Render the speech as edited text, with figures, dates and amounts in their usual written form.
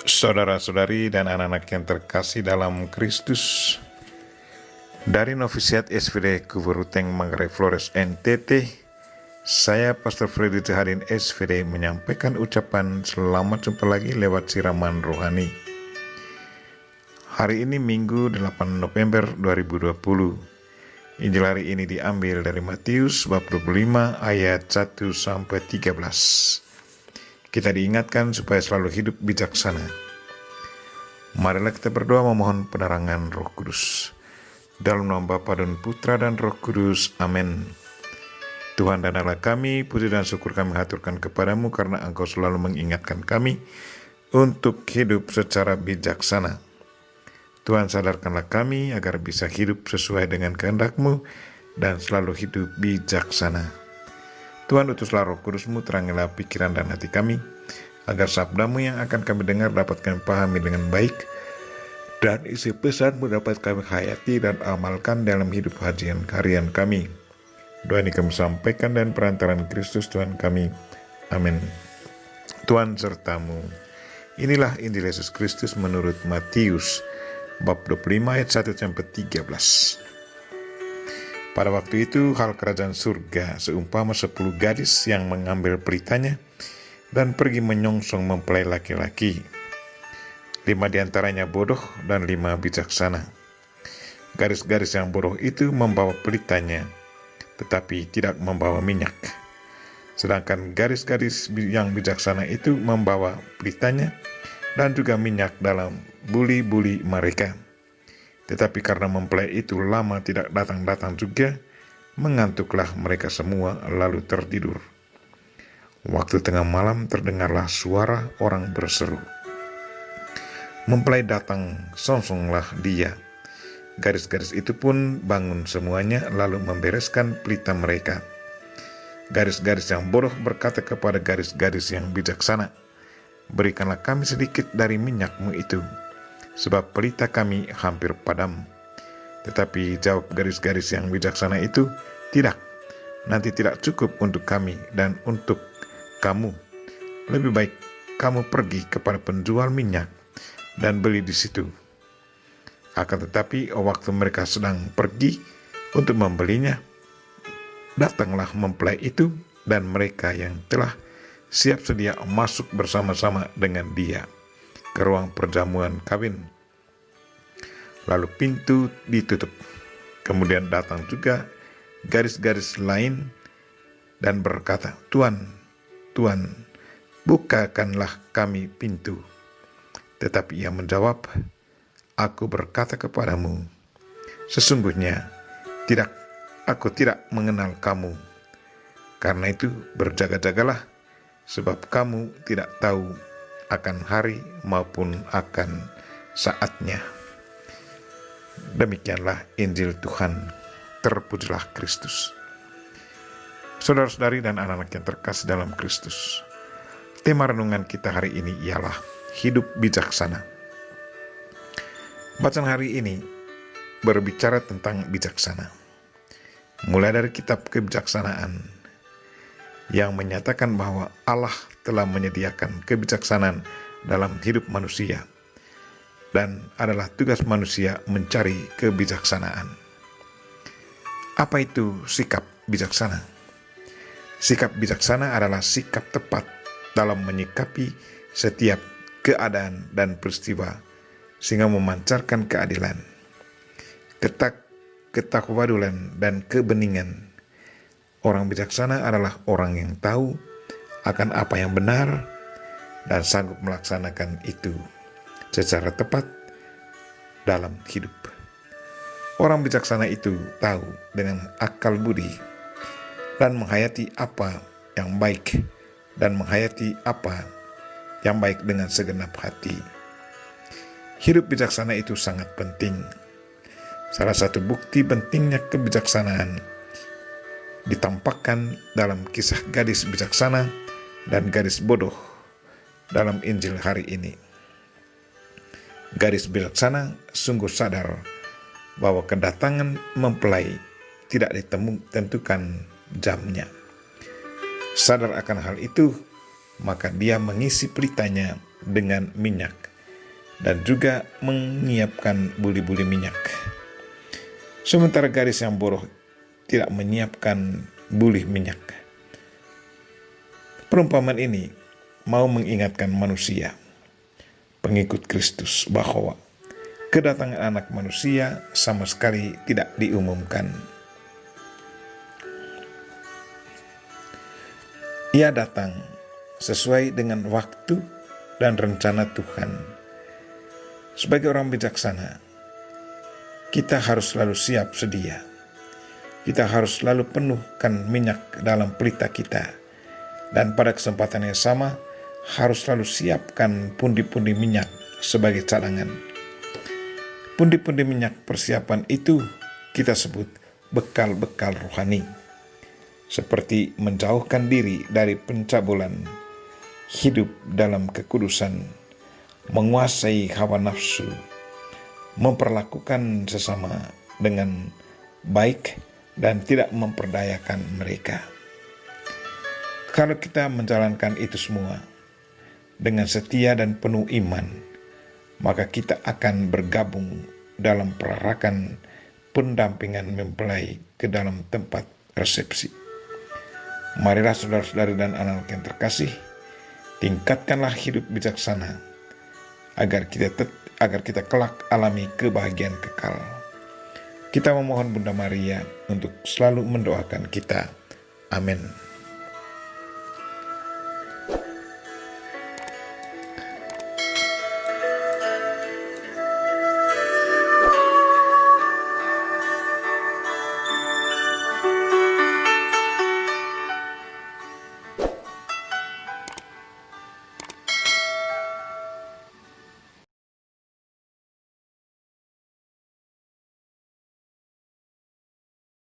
Saudara-saudari dan anak-anak yang terkasih dalam Kristus, dari Novisiat SVD Kuburuteng Manggarai Flores NTT, saya Pastor Freddy Tehadin SVD menyampaikan ucapan selamat jumpa lagi lewat siraman rohani. Hari ini Minggu 8 November 2020. Injil hari ini diambil dari Matius bab 25 ayat 1-13. Kita diingatkan supaya selalu hidup bijaksana. Marilah kita berdoa memohon penerangan Roh Kudus. Dalam nama Bapa dan Putra dan Roh Kudus. Amin. Tuhan dan Allah kami, puji dan syukur kami haturkan kepadamu karena Engkau selalu mengingatkan kami untuk hidup secara bijaksana. Tuhan, sadarkanlah kami agar bisa hidup sesuai dengan kehendak-Mu dan selalu hidup bijaksana. Tuhan, utuslah Roh Kudus-Mu, terangilah pikiran dan hati kami, agar sabda-Mu yang akan kami dengar dapat kami pahami dengan baik, dan isi pesan-Mu dapat kami hayati dan amalkan dalam hidup harian kami. Doa ini kami sampaikan dan perantaraan Kristus Tuhan kami. Amin. Tuhan sertamu. Inilah Injil Yesus Kristus menurut Matius, bab 25 ayat 1-13. Pada waktu itu, hal kerajaan surga seumpama 10 gadis yang mengambil pelitanya dan pergi menyongsong mempelai laki-laki. 5 diantaranya bodoh dan 5 bijaksana. Gadis-gadis yang bodoh itu membawa pelitanya, tetapi tidak membawa minyak. Sedangkan gadis-gadis yang bijaksana itu membawa pelitanya dan juga minyak dalam buli-buli mereka. Tetapi karena mempelai itu lama tidak datang-datang juga, mengantuklah mereka semua lalu tertidur. Waktu tengah malam terdengarlah suara orang berseru. Mempelai datang, songsonglah dia. Gadis-gadis itu pun bangun semuanya lalu membereskan pelita mereka. Gadis-gadis yang bodoh berkata kepada gadis-gadis yang bijaksana, "Berikanlah kami sedikit dari minyak-Mu itu, sebab pelita kami hampir padam." Tetapi jawab gadis-gadis yang bijaksana itu, "Tidak, nanti tidak cukup untuk kami dan untuk kamu. Lebih baik kamu pergi kepada penjual minyak dan beli di situ." Akan tetapi waktu mereka sedang pergi untuk membelinya, datanglah mempelai itu dan mereka yang telah siap sedia masuk bersama-sama dengan dia ke ruang perjamuan kawin. Lalu pintu ditutup. Kemudian datang juga gadis-gadis lain dan berkata, "Tuan, Tuan, bukakanlah kami pintu." Tetapi ia menjawab, "Aku berkata kepadamu, sesungguhnya aku tidak mengenal kamu. Karena itu berjaga-jagalah, sebab kamu tidak tahu akan hari maupun akan saatnya." Demikianlah Injil Tuhan. Terpujilah Kristus. Saudara-saudari dan anak-anak yang terkasih dalam Kristus, tema renungan kita hari ini ialah hidup bijaksana. Bacaan hari ini berbicara tentang bijaksana. Mulai dari kitab kebijaksanaan yang menyatakan bahwa Allah telah menyediakan kebijaksanaan dalam hidup manusia, dan adalah tugas manusia mencari kebijaksanaan. Apa itu sikap bijaksana? Sikap bijaksana adalah sikap tepat dalam menyikapi setiap keadaan dan peristiwa sehingga memancarkan keadilan, ketakwadulan dan kebeningan. Orang bijaksana adalah orang yang tahu akan apa yang benar dan sanggup melaksanakan itu secara tepat dalam hidup. Orang bijaksana itu tahu dengan akal budi dan menghayati apa yang baik dan menghayati apa yang baik dengan segenap hati. Hidup bijaksana itu sangat penting. Salah satu bukti pentingnya kebijaksanaan ditampakkan dalam kisah gadis bijaksana dan gadis bodoh dalam Injil hari ini. Gadis bijaksana sungguh sadar bahwa kedatangan mempelai tidak ditentukan jamnya. Sadar akan hal itu, maka dia mengisi pelitanya dengan minyak dan juga menyiapkan buli-buli minyak. Sementara gadis yang bodoh tidak menyiapkan buli minyak. Perumpamaan ini mau mengingatkan manusia, pengikut Kristus, bahwa kedatangan anak manusia sama sekali tidak diumumkan. Ia datang sesuai dengan waktu dan rencana Tuhan. Sebagai orang bijaksana, kita harus selalu siap sedia. Kita harus selalu penuhkan minyak dalam pelita kita. Dan pada kesempatan yang sama, harus selalu siapkan pundi-pundi minyak sebagai cadangan. Pundi-pundi minyak persiapan itu kita sebut bekal-bekal rohani. Seperti menjauhkan diri dari pencabulan, hidup dalam kekudusan, menguasai hawa nafsu, memperlakukan sesama dengan baik dan tidak memperdayakan mereka. Kalau kita menjalankan itu semua dengan setia dan penuh iman, maka kita akan bergabung dalam perarakan pendampingan mempelai ke dalam tempat resepsi. Marilah saudara-saudari dan anak yang terkasih, tingkatkanlah hidup bijaksana agar kita kelak alami kebahagiaan kekal. Kita memohon Bunda Maria untuk selalu mendoakan kita. Amin.